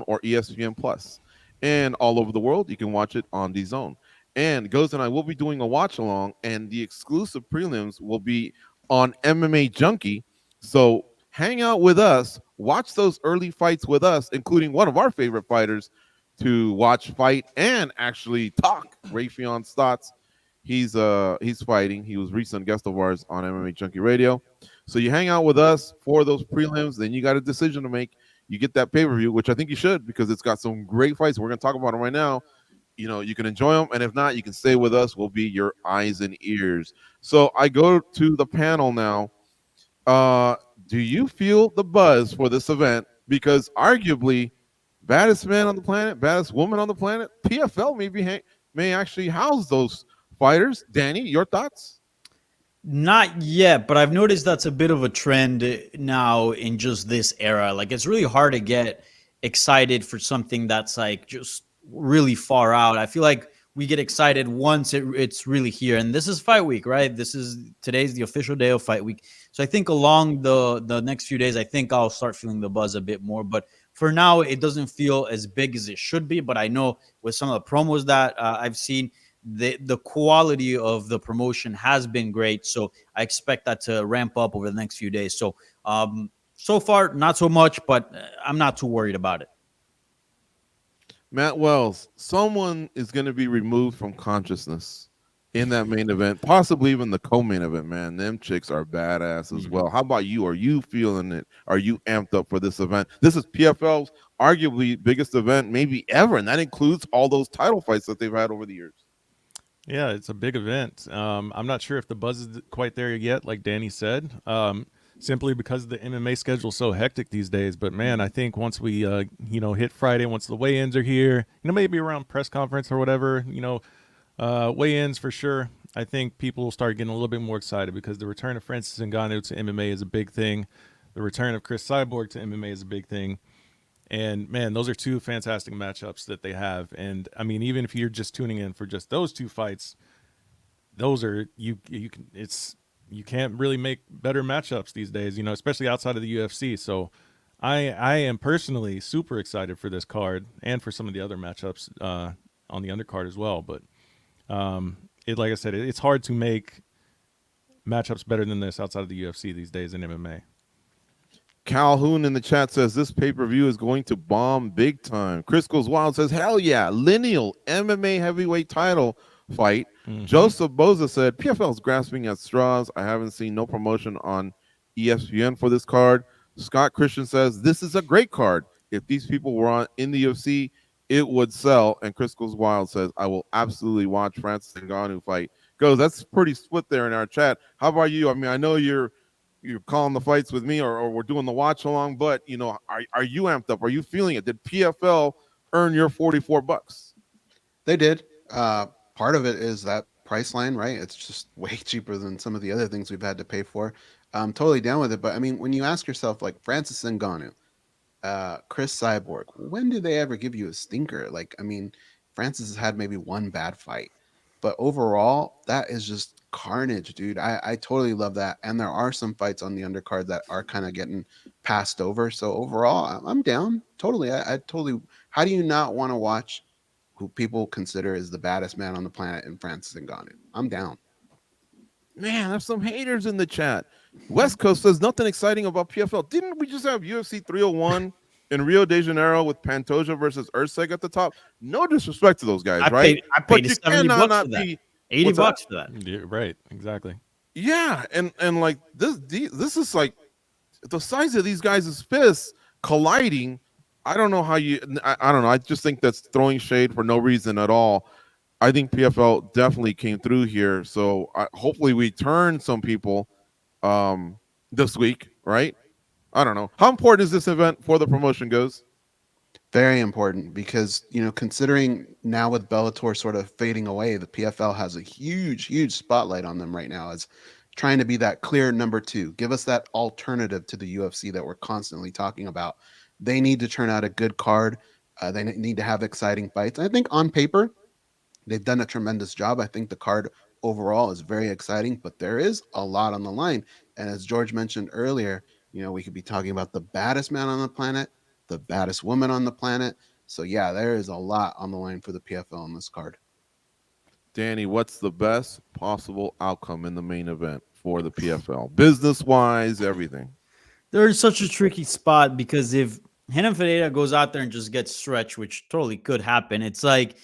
or ESPN Plus. And all over the world, you can watch it on the Zone. And Goes and I will be doing a watch along, and the exclusive prelims will be on MMA Junkie. So hang out with us, watch those early fights with us, including one of our favorite fighters to watch fight and actually talk, Raytheon Stotts. He's fighting. He was recent guest of ours on MMA Junkie Radio. So you hang out with us for those prelims, then you got a decision to make. You get that pay-per-view, which I think you should because it's got some great fights. We're going to talk about them right now. You can enjoy them, and if not, you can stay with us. We'll be your eyes and ears. So I go to the panel now. uh do you feel the buzz for this event? Because arguably, baddest man on the planet, baddest woman on the planet, PFL may actually house those fighters. Danny, your thoughts? Not yet, but I've noticed that's a bit of a trend now in just this era. Like it's really hard to get excited for something that's like just really far out. I feel like we get excited once it's really here, and this is fight week, right? Today's the official day of fight week. So I think along the next few days, I think I'll start feeling the buzz a bit more. But for now, it doesn't feel as big as it should be. But I know with some of the promos that I've seen, the quality of the promotion has been great. So I expect that to ramp up over the next few days. So so far, not so much, but I'm not too worried about it. Matt Wells, someone is going to be removed from consciousness in that main event, possibly even the co-main event. Man, them chicks are badass as Mhm. well. How about you? Are you feeling it? Are you amped up for this event? This is PFL's arguably biggest event maybe ever, and that includes all those title fights that they've had over the years. Yeah, it's a big event. I'm not sure if the buzz is quite there yet, like Danny said, simply because the MMA schedule is so hectic these days. But man, I think once we, hit Friday, once the weigh-ins are here, maybe around press conference or whatever, weigh-ins for sure. I think people will start getting a little bit more excited because the return of Francis Ngannou to MMA is a big thing. The return of Cris Cyborg to MMA is a big thing. And man, those are two fantastic matchups that they have. And I mean, even if you're just tuning in for just those two fights, those are you can it's you can't really make better matchups these days, especially outside of the UFC. So I am personally super excited for this card and for some of the other matchups on the undercard as well. But it like I said, it's hard to make matchups better than this outside of the UFC these days in MMA. Calhoun in the chat says this pay-per-view is going to bomb big time. Chris Goes Wild says, hell yeah, lineal MMA heavyweight title fight. Mm-hmm. Joseph Boza said, PFL is grasping at straws. I haven't seen no promotion on ESPN for this card. Scott Christian says, this is a great card. If these people were in the UFC, it would sell. And Chris Goes Wild says, I will absolutely watch Francis Ngannou fight. Goes, that's pretty split there in our chat. How about you? I mean, I know you're calling the fights with me, or we're doing the watch along, but are you amped up? Are you feeling it? Did PFL earn your $44? They did. Part of it is that price line, right? It's just way cheaper than some of the other things we've had to pay for. I'm totally down with it. But I mean, when you ask yourself, like Francis Ngannou, Chris Cyborg, when do they ever give you a stinker? Like, I mean, Francis has had maybe one bad fight, but overall, that is just carnage, dude. I totally love that. And there are some fights on the undercard that are kind of getting passed over. So overall, I'm down totally. I totally. How do you not want to watch who people consider is the baddest man on the planet in Francis Ngannou? I'm down. Man, there's some haters in the chat. West Coast says nothing exciting about PFL. Didn't we just have UFC 301 in Rio de Janeiro with Pantoja versus Urseg at the top? No disrespect to those guys, right? I paid But you 70 cannot bucks for not that. be. 80 What's that? bucks for that. Yeah, right, exactly. Yeah, and like this is like the size of these guys' fists colliding. I don't know how I don't know. I just think that's throwing shade for no reason at all. I think PFL definitely came through here. So hopefully we turn some people this week, right? I don't know. How important is this event for the promotion goes? Very important because, considering now with Bellator sort of fading away, the PFL has a huge, huge spotlight on them right now as trying to be that clear number two. Give us that alternative to the UFC that we're constantly talking about. They need to turn out a good card. They need to have exciting fights. I think on paper, they've done a tremendous job. I think the card overall is very exciting, but there is a lot on the line. And as George mentioned earlier, we could be talking about the baddest man on the planet the baddest woman on the planet. So yeah, there is a lot on the line for the PFL on this card. Danny, what's the best possible outcome in the main event for the PFL, business wise, everything? They're in such a tricky spot because if Renan Ferreira goes out there and just gets stretched, which totally could happen, it's like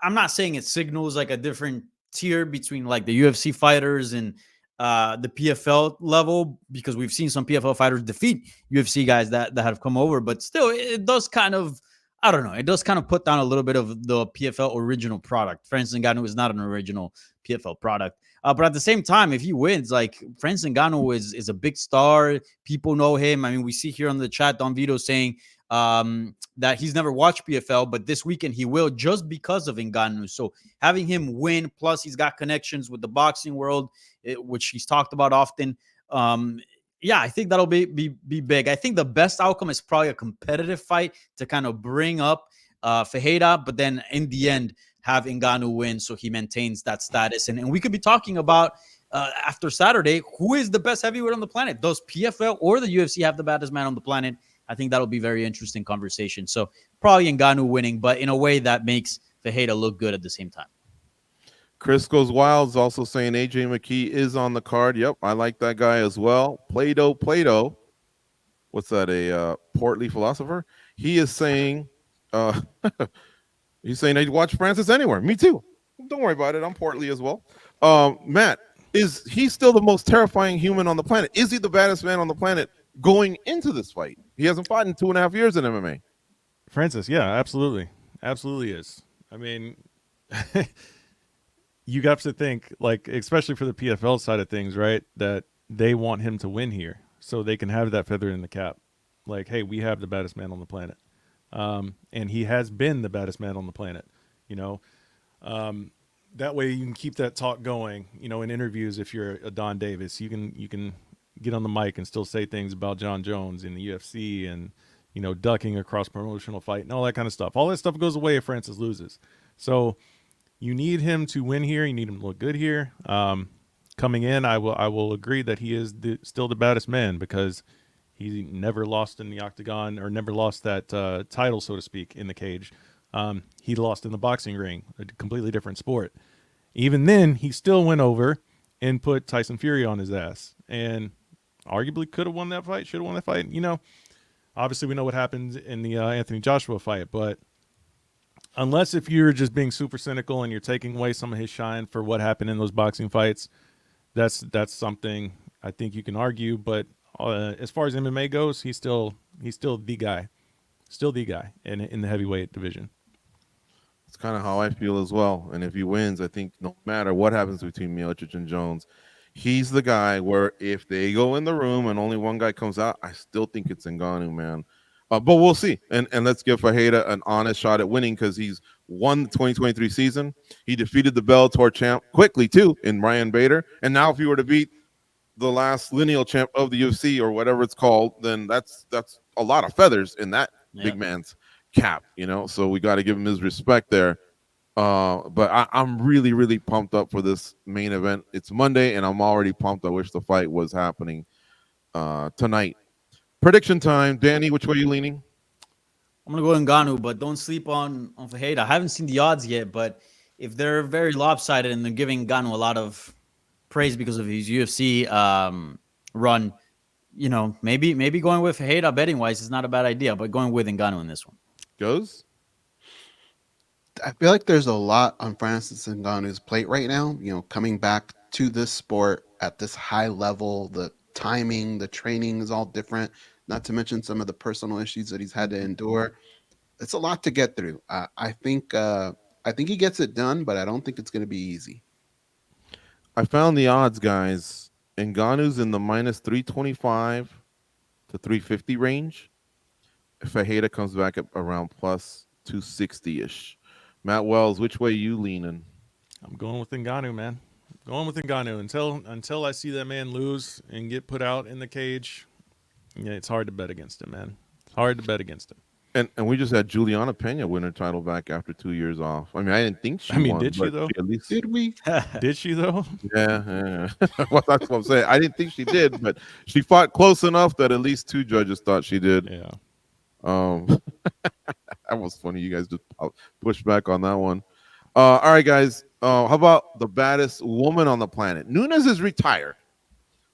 I'm not saying it signals like a different tier between like the UFC fighters and the PFL level, because we've seen some PFL fighters defeat UFC guys that have come over, but still, it does kind of, I don't know, it does kind of put down a little bit of the PFL original product. Francis Ngannou is not an original PFL product. But at the same time, if he wins, like Francis Ngannou is a big star. People know him. I mean, we see here on the chat Don Vito saying that he's never watched PFL, but this weekend he will just because of Ngannou. So having him win, plus he's got connections with the boxing world, which he's talked about often. Yeah, I think that'll be big. I think the best outcome is probably a competitive fight to kind of bring up Ferreira, but then in the end have Ngannou win so he maintains that status. And we could be talking about after Saturday, who is the best heavyweight on the planet? Does PFL or the UFC have the baddest man on the planet? I think that'll be very interesting conversation. So probably Ngannou winning, but in a way that makes Ferreira look good at the same time. Chris Goes Wild's also saying AJ McKee is on the card. Yep, I like that guy as well. Plato. What's that? A portly philosopher? He is saying, he's saying I'd watch Francis anywhere. Me too. Don't worry about it. I'm portly as well. Matt, is he still the most terrifying human on the planet? Is he the baddest man on the planet going into this fight? He hasn't fought in 2.5 years in MMA. Francis, yeah, absolutely is. I mean, you have to think, like, especially for the PFL side of things, right, that they want him to win here so they can have that feather in the cap. Like, hey, we have the baddest man on the planet. And he has been the baddest man on the planet, you know. That way you can keep that talk going, you know, in interviews. If you're a Don Davis, you can get on the mic and still say things about John Jones in the UFC and, you know, ducking a cross-promotional fight and all that kind of stuff. All that stuff goes away if Francis loses. So you need him to win here. You need him to look good here. Coming in, I will agree that he is still the baddest man because he never lost in the octagon or never lost that title, so to speak, in the cage. He lost in the boxing ring, a completely different sport. Even then, he still went over and put Tyson Fury on his ass and arguably could have won that fight, should have won that fight. You know, obviously we know what happened in the Anthony Joshua fight, but unless if you're just being super cynical and you're taking away some of his shine for what happened in those boxing fights, that's something I think you can argue. But as far as MMA goes, he's still the guy, in the heavyweight division. It's kind of how I feel as well. And if he wins, I think no matter what happens between Miocic and Jones, he's the guy where if they go in the room and only one guy comes out, I still think it's Ngannou, man. But we'll see. And let's give Ferreira an honest shot at winning because he's won the 2023 season. He defeated the Bellator champ quickly, too, in Ryan Bader. And now if he were to beat the last lineal champ of the UFC or whatever it's called, then that's a lot of feathers in that big man's cap, you know. So we got to give him his respect there. But I'm really, really pumped up for this main event. It's Monday, and I'm already pumped. I wish the fight was happening tonight. Prediction time. Danny, which way are you leaning? I'm going to go Ngannou, but don't sleep on Ferreira. I haven't seen the odds yet, but if they're very lopsided and they're giving Ngannou a lot of praise because of his UFC run, you know, maybe going with Ferreira betting-wise is not a bad idea, but going with Ngannou in this one. Goes? I feel like there's a lot on Francis Ngannou's plate right now. You know, coming back to this sport at this high level, the timing, the training is all different. Not to mention some of the personal issues that he's had to endure. It's a lot to get through. I think he gets it done, but I don't think it's going to be easy. I found the odds, guys. Ngannou's in the minus 325 to 350 range. Ferreira comes back up around plus 260-ish. Matt Wells, which way you leaning? I'm going with Ngannou, man. Going with Ngannou until I see that man lose and get put out in the cage. Yeah, it's hard to bet against him, man. It's hard to bet against him. And we just had Juliana Pena win her title back after 2 years off. I mean, I didn't think she won. Did she, though? At least... Did we? Did she, though? Yeah. Well, that's what I'm saying. I didn't think she did, but she fought close enough that at least two judges thought she did. Yeah. Um, that was funny. You guys just pushed back on that one. All right, guys. How about the baddest woman on the planet? Nunes is retired,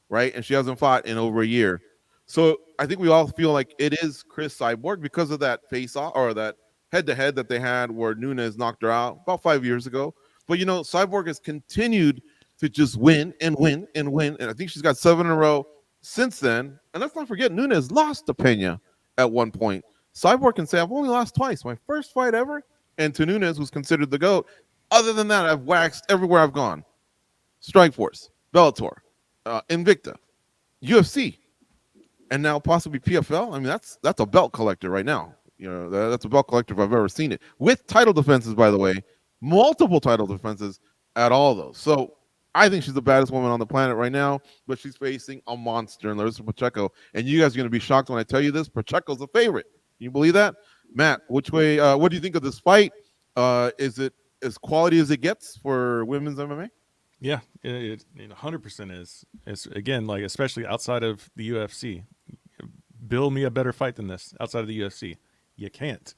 right? And she hasn't fought in over a year. So I think we all feel like it is Chris Cyborg because of that face off or that head to head that they had where Nunes knocked her out about 5 years ago. But Cyborg has continued to just win and win and win. And I think she's got 7 in a row since then. And let's not forget, Nunes lost to Pena at one point. Cyborg can say, I've only lost twice. My first fight ever. And to Nunes, who's considered the GOAT. Other than that, I've waxed everywhere I've gone. Strikeforce, Bellator, Invicta, UFC, and now possibly PFL. I mean, that's a belt collector right now. That's a belt collector if I've ever seen it. With title defenses, by the way, multiple title defenses at all those. So I think she's the baddest woman on the planet right now, but she's facing a monster in Larissa Pacheco. And you guys are going to be shocked when I tell you this. Pacheco's a favorite. Can you believe that? Matt, which way? What do you think of this fight? Is it as quality as it gets for women's MMA? Yeah, it 100% is. It's again like especially outside of the UFC. Build me a better fight than this outside of the UFC. You can't.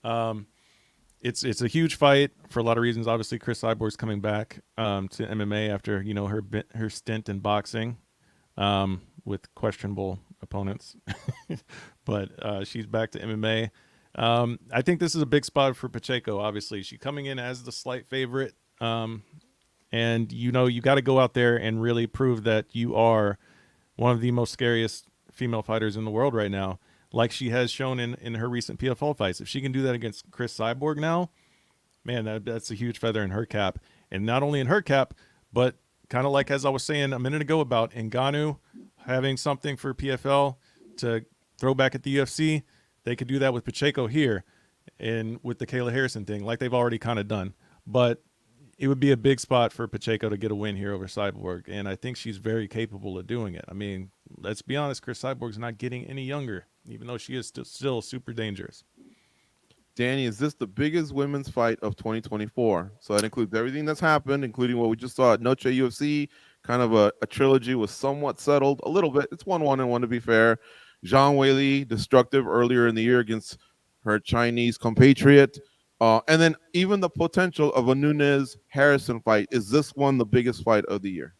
Um, it's a huge fight for a lot of reasons. Obviously, Chris Cyborg's coming back to MMA after her stint in boxing with questionable opponents, but she's back to MMA. I think this is a big spot for Pacheco. Obviously, she's coming in as the slight favorite. And you got to go out there and really prove that you are one of the most scariest female fighters in the world right now, like she has shown in her recent PFL fights. If she can do that against Chris Cyborg now, man, that's a huge feather in her cap. And not only in her cap, but kind of like as I was saying a minute ago about Ngannou having something for PFL to throw back at the UFC, they could do that with Pacheco here and with the Kayla Harrison thing, like they've already kind of done. But it would be a big spot for Pacheco to get a win here over Cyborg, and I think she's very capable of doing it. I mean, let's be honest, Chris Cyborg's not getting any younger, even though she is still super dangerous. Danny, is this the biggest women's fight of 2024? So that includes everything that's happened, including what we just saw at Noche UFC, kind of a trilogy was somewhat settled a little bit. It's 1-1 and 1 to be fair. Zhang Weili, destructive earlier in the year against her Chinese compatriot. And then even the potential of a Nunes Harrison fight. Is this one the biggest fight of the year?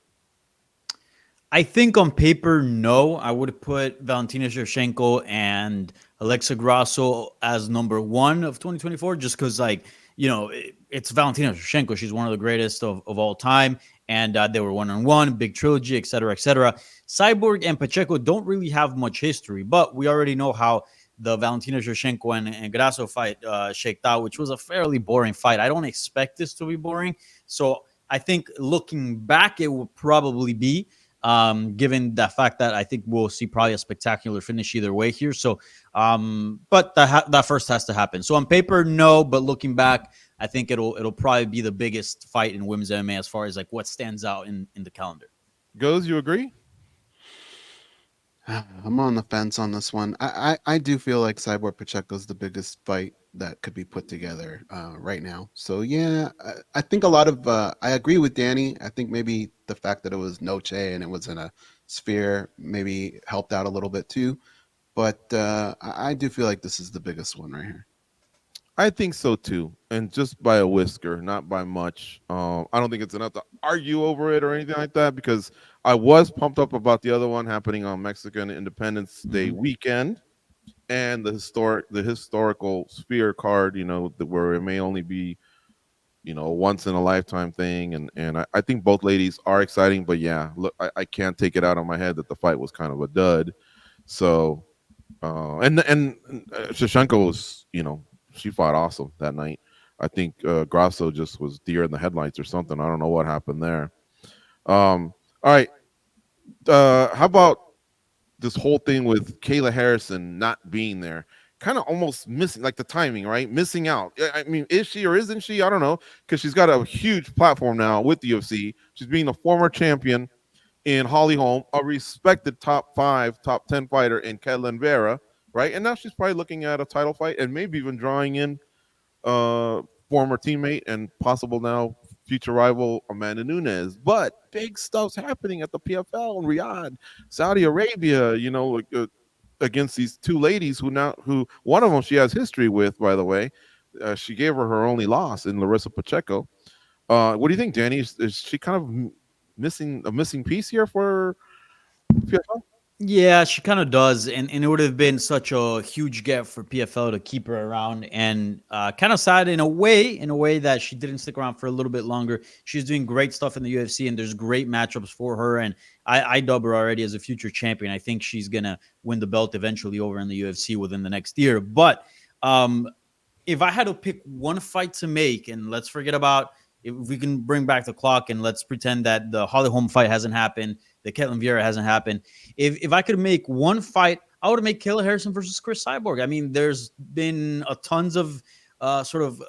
I think on paper, no. I would put Valentina Shevchenko and Alexa Grasso as number one of 2024, just because, it's Valentina Shevchenko. She's one of the greatest of all time. And they were 1-on-1, big trilogy, et cetera, et cetera. Cyborg and Pacheco don't really have much history, but we already know how the Valentina Shevchenko and Grasso fight shaked out, which was a fairly boring fight. I don't expect this to be boring. So I think looking back, it will probably be given the fact that I think we'll see probably a spectacular finish either way here. So, but that first has to happen. So on paper, no, but looking back, I think it'll probably be the biggest fight in women's MMA as far as like what stands out in the calendar. Goes, you agree? I'm on the fence on this one. I do feel like Cyborg Pacheco is the biggest fight that could be put together right now. So yeah, I think a lot of I agree with Danny. I think maybe the fact that it was Noche and it was in a sphere maybe helped out a little bit too. But I do feel like this is the biggest one right here. I think so too, and just by a whisker, not by much. I don't think it's enough to argue over it or anything like that because I was pumped up about the other one happening on Mexican Independence Day weekend, and the historical sphere card. Where it may only be a once in a lifetime thing, and I think both ladies are exciting. But yeah, look, I can't take it out of my head that the fight was kind of a dud. So and Shevchenko was she fought awesome that night. I think Grasso just was deer in the headlights or something. I don't know what happened there. All right. How about this whole thing with Kayla Harrison not being there? Kind of almost missing, like the timing, right? Missing out. I mean, is she or isn't she? I don't know, because she's got a huge platform now with the UFC. She's being a former champion in Holly Holm, a respected top 5, top 10 fighter in Ketlin Vera, right? And now she's probably looking at a title fight and maybe even drawing in former teammate and possible now future rival Amanda Nunes. But big stuff's happening at the PFL in Riyadh, Saudi Arabia. against these two ladies who one of them she has history with, by the way. She gave her only loss in Larissa Pacheco. What do you think, Danny? Is she kind of missing a missing piece here for PFL? Yeah, she kind of does, and it would have been such a huge get for PFL to keep her around, and kind of sad in a way that she didn't stick around for a little bit longer. She's doing great stuff in the UFC, and there's great matchups for her, and I dub her already as a future champion. I think she's gonna win the belt eventually over in the UFC within the next year. But um, if I had to pick one fight to make, and let's forget about if we can bring back the clock and let's pretend that the Holly Holm fight hasn't happened, the Ketlin Vieira hasn't happened. If I could make one fight, I would make Kayla Harrison versus Chris Cyborg. I mean, there's been a tons of sort of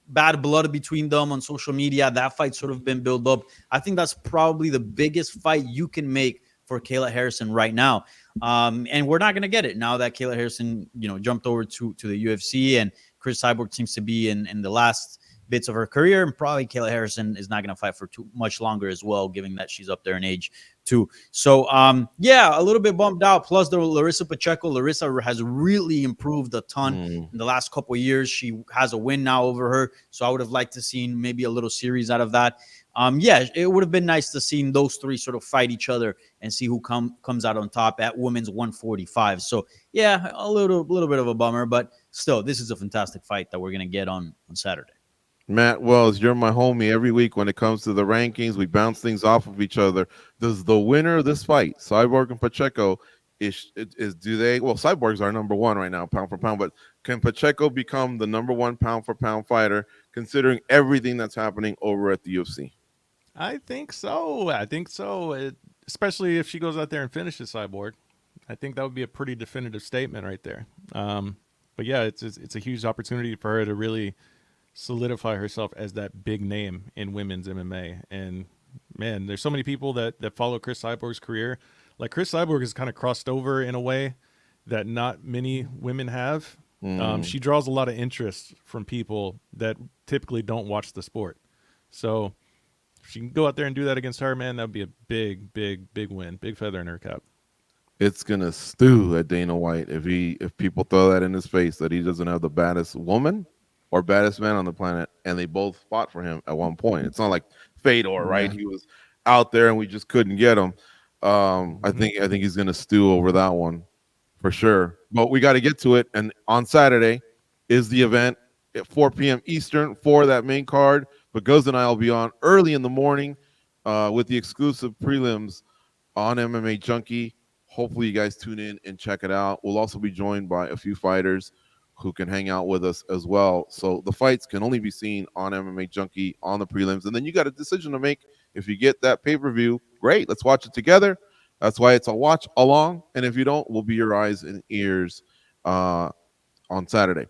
bad blood between them on social media. That fight sort of been built up. I think that's probably the biggest fight you can make for Kayla Harrison right now. And we're not going to get it now that Kayla Harrison, jumped over to the UFC, and Chris Cyborg seems to be in the last bits of her career, and probably Kayla Harrison is not going to fight for too much longer as well, given that she's up there in age too. So, yeah, a little bit bumped out. Plus, the Larissa Pacheco. Larissa has really improved a ton in the last couple of years. She has a win now over her, so I would have liked to seen maybe a little series out of that. Yeah, it would have been nice to see those three sort of fight each other and see who comes out on top at women's 145. So, yeah, a little bit of a bummer, but still, this is a fantastic fight that we're gonna get on Saturday. Matt Wells, you're my homie. Every week when it comes to the rankings, we bounce things off of each other. Does the winner of this fight, Cyborg and Pacheco, is do they? Well, Cyborg's our number one right now, pound for pound. But can Pacheco become the number one pound for pound fighter, considering everything that's happening over at the UFC? I think so. I think so. Especially if she goes out there and finishes Cyborg. I think that would be a pretty definitive statement right there. But yeah, it's a huge opportunity for her to really solidify herself as that big name in women's MMA. And man, there's so many people that follow Chris Cyborg's career. Like Chris Cyborg has kind of crossed over in a way that not many women have. She draws a lot of interest from people that typically don't watch the sport. So if she can go out there and do that against her, man, that would be a big, big, big win, big feather in her cap. It's gonna stew at Dana White if people throw that in his face that he doesn't have the baddest woman or baddest man on the planet, and they both fought for him at one point. It's not like Fedor, right? Yeah. He was out there and we just couldn't get him. I think he's gonna stew over that one for sure. But we got to get to it. And on Saturday is the event at 4 p.m. Eastern for that main card. But Goz and I will be on early in the morning with the exclusive prelims on MMA Junkie. Hopefully, you guys tune in and check it out. We'll also be joined by a few fighters who can hang out with us as well. So the fights can only be seen on MMA Junkie on the prelims. And then you got a decision to make. If you get that pay-per-view, great. Let's watch it together. That's why it's a watch along. And if you don't, we'll be your eyes and ears on Saturday.